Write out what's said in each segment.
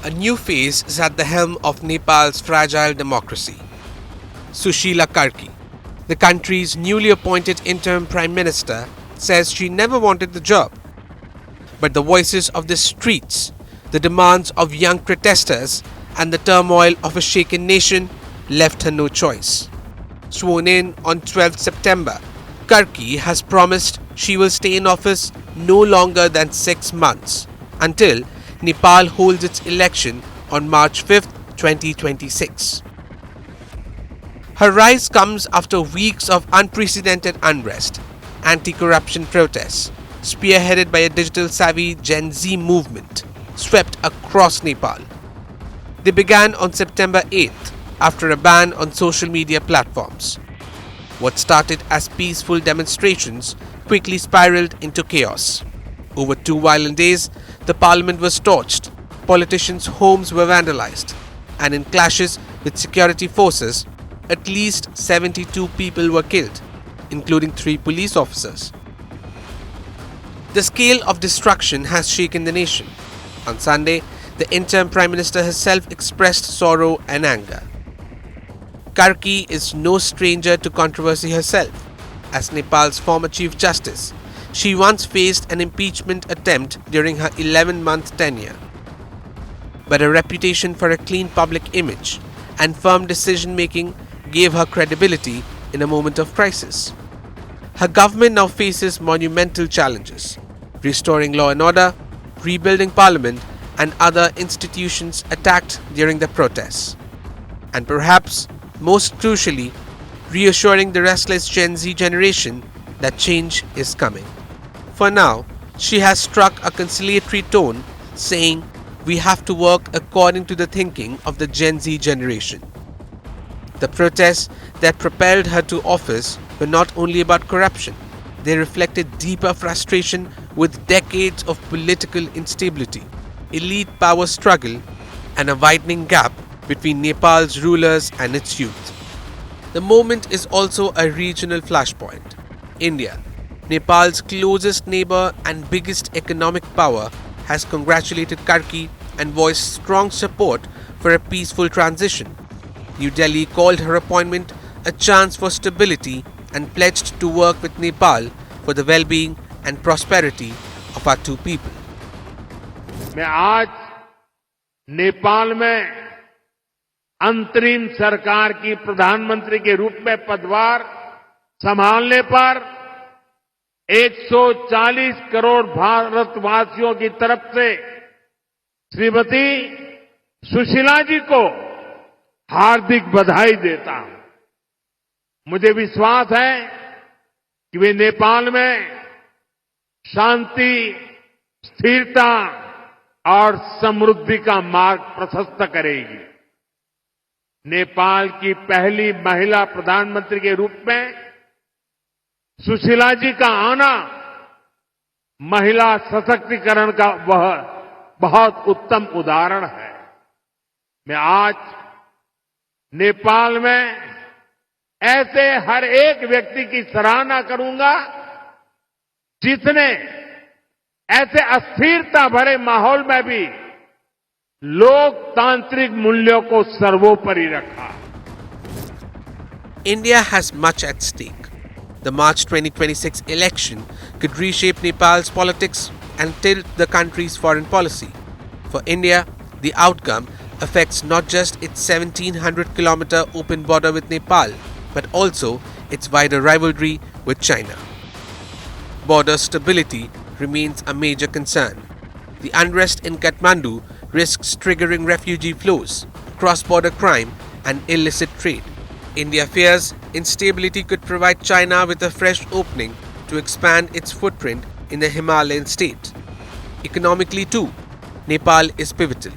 A new phase is at the helm of Nepal's fragile democracy. Sushila Karki, the country's newly appointed interim prime minister, says she never wanted the job. But the voices of the streets, the demands of young protesters, and the turmoil of a shaken nation left her no choice. Sworn in on 12th September, Karki has promised she will stay in office no longer than 6 months until Nepal holds its election on March 5th, 2026. Her rise comes after weeks of unprecedented unrest, anti-corruption protests, spearheaded by a digital-savvy Gen Z movement, swept across Nepal. They began on September 8th after a ban on social media platforms. What started as peaceful demonstrations quickly spiraled into chaos. Over 2 violent days, the parliament was torched, politicians' homes were vandalized, and in clashes with security forces, at least 72 people were killed, including 3 police officers. The scale of destruction has shaken the nation. On Sunday, the interim Prime Minister herself expressed sorrow and anger. Karki is no stranger to controversy herself. As Nepal's former Chief Justice, she once faced an impeachment attempt during her 11-month tenure. But a reputation for a clean public image and firm decision-making gave her credibility in a moment of crisis. Her government now faces monumental challenges: restoring law and order, rebuilding parliament, and other institutions attacked during the protests. And perhaps most crucially, reassuring the restless Gen Z generation that change is coming. For now, she has struck a conciliatory tone, saying, "We have to work according to the thinking of the Gen Z generation." The protests that propelled her to office were not only about corruption, they reflected deeper frustration with decades of political instability, elite power struggle, and a widening gap between Nepal's rulers and its youth. The moment is also a regional flashpoint. India, Nepal's closest neighbor and biggest economic power, has congratulated Karki and voiced strong support for a peaceful transition. New Delhi called her appointment a chance for stability and pledged to work with Nepal for the well-being and prosperity of our two people. मैं आज नेपाल में अंतरिम सरकार की प्रधानमंत्री के रूप में पदभार संभालने पर 140 करोड़ भारतवासियों की तरफ से श्रीमती सुशीला जी को हार्दिक बधाई देता हूं। मुझे विश्वास है कि वे नेपाल में शांति, स्थिरता और समृद्धि का मार्ग प्रशस्त करेगी। नेपाल की पहली महिला प्रधानमंत्री के रूप में सुशीला जी का आना महिला सशक्तिकरण का वह बहुत उत्तम उदाहरण है। मैं आज नेपाल में ऐसे हर एक व्यक्ति की सराहना करूंगा जिसने ऐसे अस्थिरता भरे माहौल में भी लोकतांत्रिक मूल्यों को सर्वोपरि रखा। India has much at stake. The March 2026 election could reshape Nepal's politics and tilt the country's foreign policy. For India, the outcome affects not just its 1,700-kilometer open border with Nepal, but also its wider rivalry with China. Border stability remains a major concern. The unrest in Kathmandu risks triggering refugee flows, cross-border crime, and illicit trade. India fears instability could provide China with a fresh opening to expand its footprint in the Himalayan state. Economically too, Nepal is pivotal.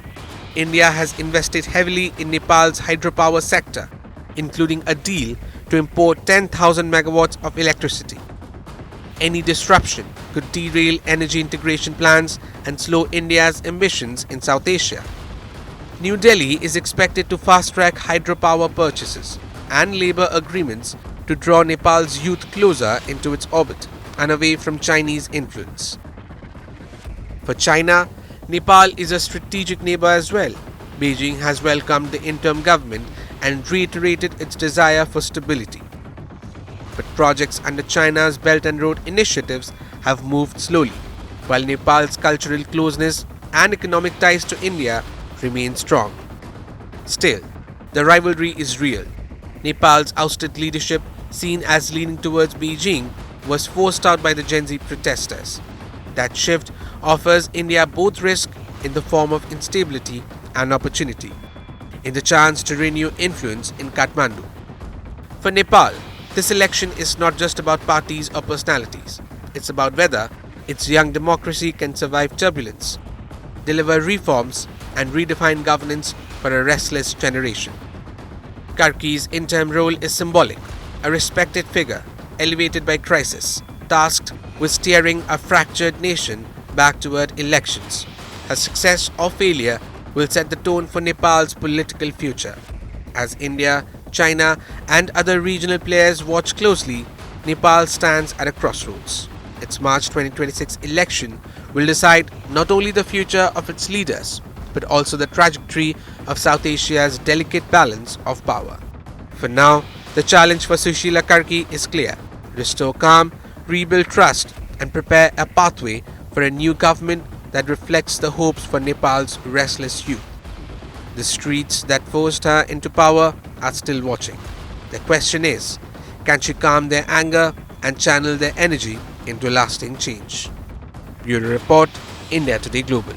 India has invested heavily in Nepal's hydropower sector, including a deal to import 10,000 megawatts of electricity. Any disruption could derail energy integration plans and slow India's ambitions in South Asia. New Delhi is expected to fast-track hydropower purchases and labor agreements to draw Nepal's youth closer into its orbit and away from Chinese influence. For China, Nepal is a strategic neighbor as well. Beijing has welcomed the interim government and reiterated its desire for stability. But projects under China's Belt and Road initiatives have moved slowly, while Nepal's cultural closeness and economic ties to India remain strong. Still, the rivalry is real. Nepal's ousted leadership, seen as leaning towards Beijing, was forced out by the Gen Z protesters. That shift offers India both risk in the form of instability and opportunity, in the chance to renew influence in Kathmandu. For Nepal, this election is not just about parties or personalities. It's about whether its young democracy can survive turbulence, deliver reforms, and redefine governance for a restless generation. Karki's interim role is symbolic, a respected figure, elevated by crisis, tasked with steering a fractured nation back toward elections. Her success or failure will set the tone for Nepal's political future. As India, China, and other regional players watch closely, Nepal stands at a crossroads. Its March 2026 election will decide not only the future of its leaders, but also the trajectory of South Asia's delicate balance of power. For now, the challenge for Sushila Karki is clear: restore calm, rebuild trust, and prepare a pathway for a new government that reflects the hopes for Nepal's restless youth. The streets that forced her into power are still watching. The question is, can she calm their anger and channel their energy into lasting change? Bureau Report, India Today Global.